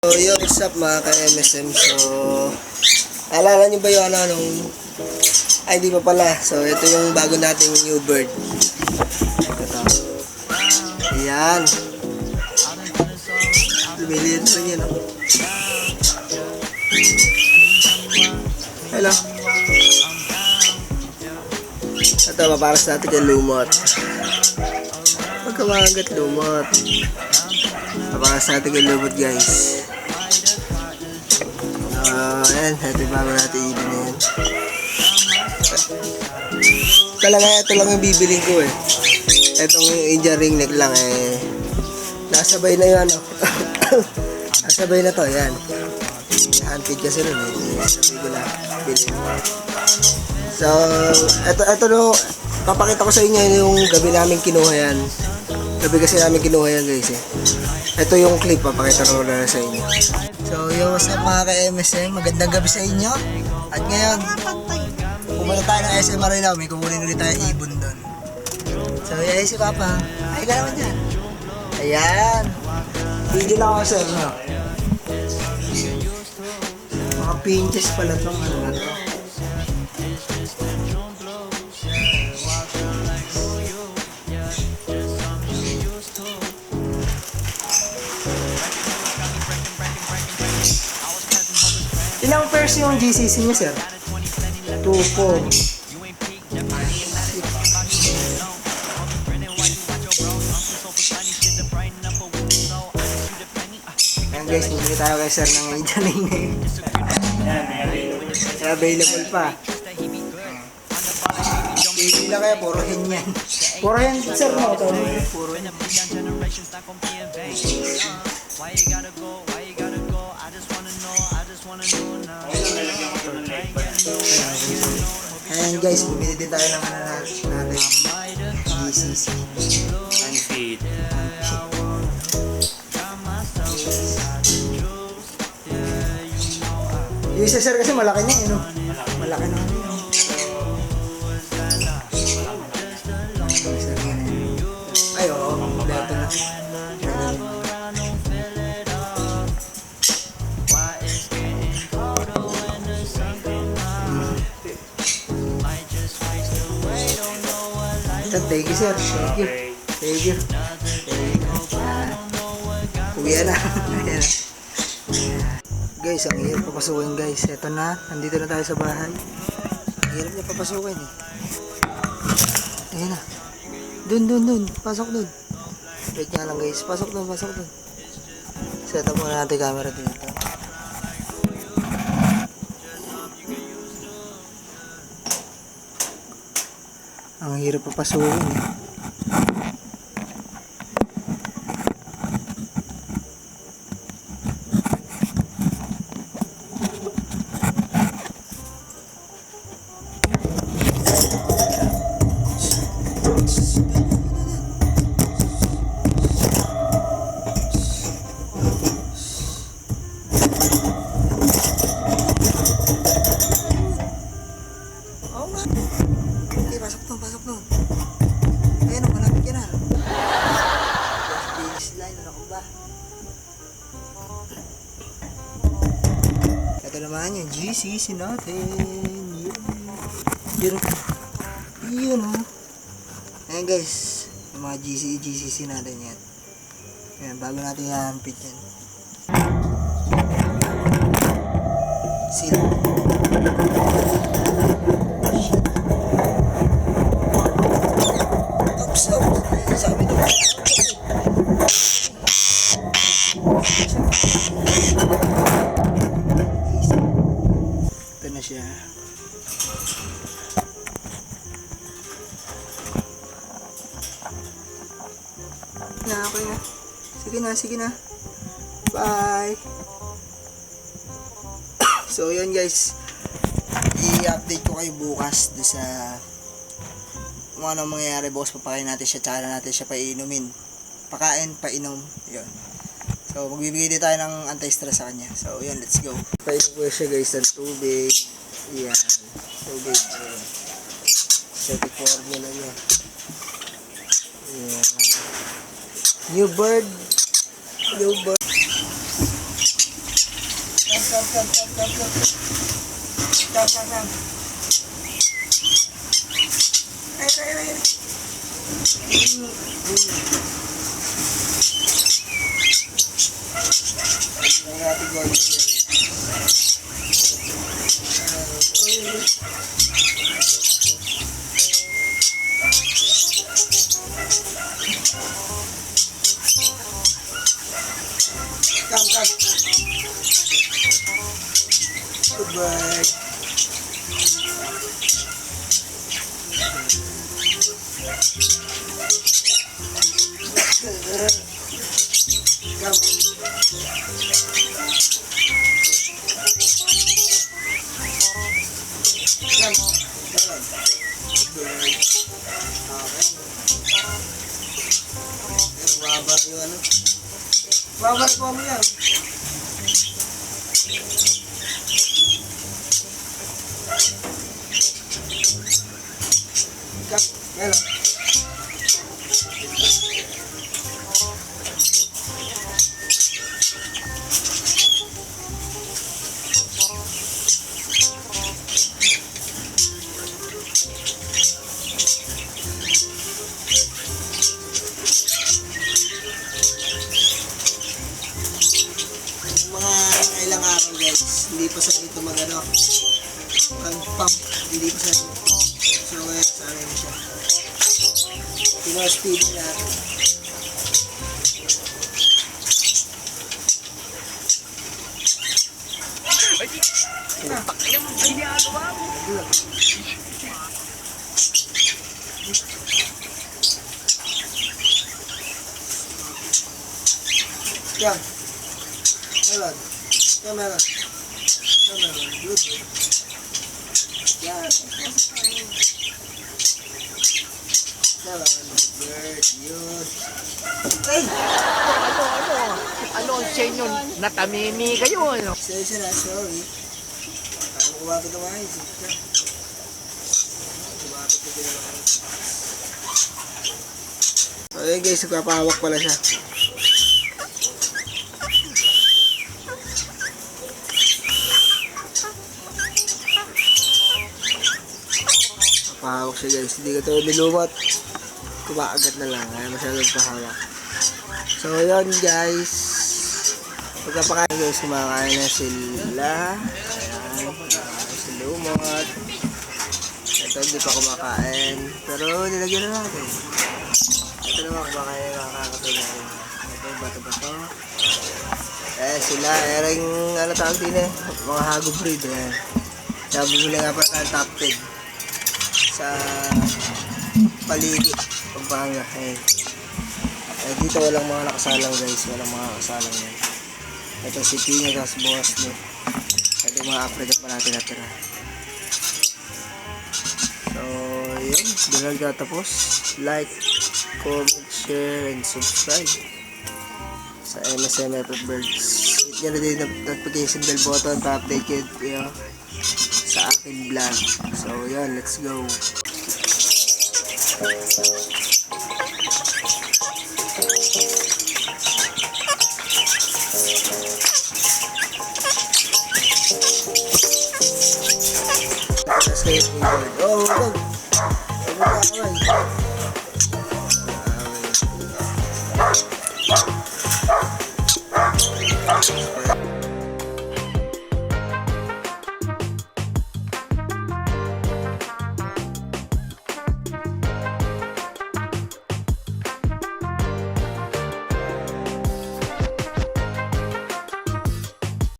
So, yo, what's up mga ka-MSM? So, alala nyo ba yung nung... Ay, di pa pala. So, ito yung bago nating new bird. Ito. Ayan. Lumiliit rin yun, no? Hello. Ito, maparas natin kay Lumot. Pagkamagat Lumot. Maparas natin kay Lumot, guys. Ayan, ito yung bago natin ibig na yan. Talaga ito lang yung bibiling ko eh. Itong Indian ring neck lang eh. Nasabay na yun, ano. Nasabay na to, yan. Handpid kasi rin eh. Sabay ko na. So, ito no, papakita ko sa inyo yung gabi namin kinuha yan. Gabi kasi namin kinuha yan, guys eh. Ito yung clip, papakita ko na sa inyo. So, yo, what's up mga ka-MSM? Magandang gabi sa inyo. At ngayon, pumunta tayo ng SM Marinaw. May kukunin ulit tayo ibon doon. So, yan si Papa. Ay ka naman dyan. Ayan. Video lang ako sir, no? Mga pinches pala itong ano na to. Ilang pairs yung GCC niya, sir? 2, 4. Ayan guys, bumili tayo kay sir ng Indian ring neck. Available pa. Hindi lang kaya, puro hen yan. Puro hen, sir, no? Puro hen. Ayan guys, bumili din tayo ng ano natin, GCC. Unfeed. Yung isa sir kasi malaki niya, no? Malaki na. Ay, oo. Kompleto na. Thank you sir. Thank you. Thank you. Uwi na. Ayan. Guys, ang hirap papasukin guys. Eto na. Nandito na tayo sa bahay. Ang hirap niya papasukin eh. Ayan na. Dun. Pasok dun. Wait nga lang guys. Pasok dun. Set up muna natin camera dito. Ang hirap papasukin eh. Pasok nun. Ayan o, malapit ka na. Finish line, ano ko ba? Ito naman yung GCC natin. Yun o. Ayan guys, yung mga GCC natin yan. Ayan, bago natin i-hampit yan. Seal. Sabi ito. Ito na siya. Okay na. Sige na. Bye. So yun guys, i-update ko kayo bukas doon sa kung ano mangyayari bukas. Papakain natin siya, tsaka natin siya painumin. Pakain, painom, yun. So magbibigay din tayo ng anti-stress sa kanya. So yun, let's go. Painom ko siya guys ng tubig. Yan, tubig. Set formula niya. Yan. New bird. Goodbye. Babar ko mo yan. Yan. Mga ilang araw guys, hindi pa sa ito magano pump, hindi pa sa so ngayon sa ano yun siya pino-speed natin. Yan. Meron. Yan meron. Yan meron. Good. Yan. Meron. Bird. Yun. Hey! Ano sa inyo? Natamimi kayo, ano? Sorry. Parang kumapit ang ayos. Kumapit ang pinakayos. Ayun guys, nagpapahawak pala siya. Pahawak siya guys, hindi ka ito nilumot, kumakagat na lang, kaya masyadong pahawak. So yun guys, pagkapakain guys, kumakain na sila. Ayan, kumakain si lumot. Ito hindi pa kumakain, pero nilagyan na natin. Ito naman kumakain, makakatay na rin. Ito, bato-bato. Sila, ering ano tawag din mga hago breed. Sabi mo nga pa ang top 10 sa paligid Pampanga. Dito walang mga nakasalang guys, walang mga nakasalang yan. Ito si Pino, tapos bukas mo. Ito yung mga Africa pa natin natira. So yun, doon lang tatapos. Like, comment, share, and subscribe sa MSM Epic Birds. Hit nyo na din yung notification bell button para update kayo sa aking vlog. So yun, let's go. Let's go. Oh, go.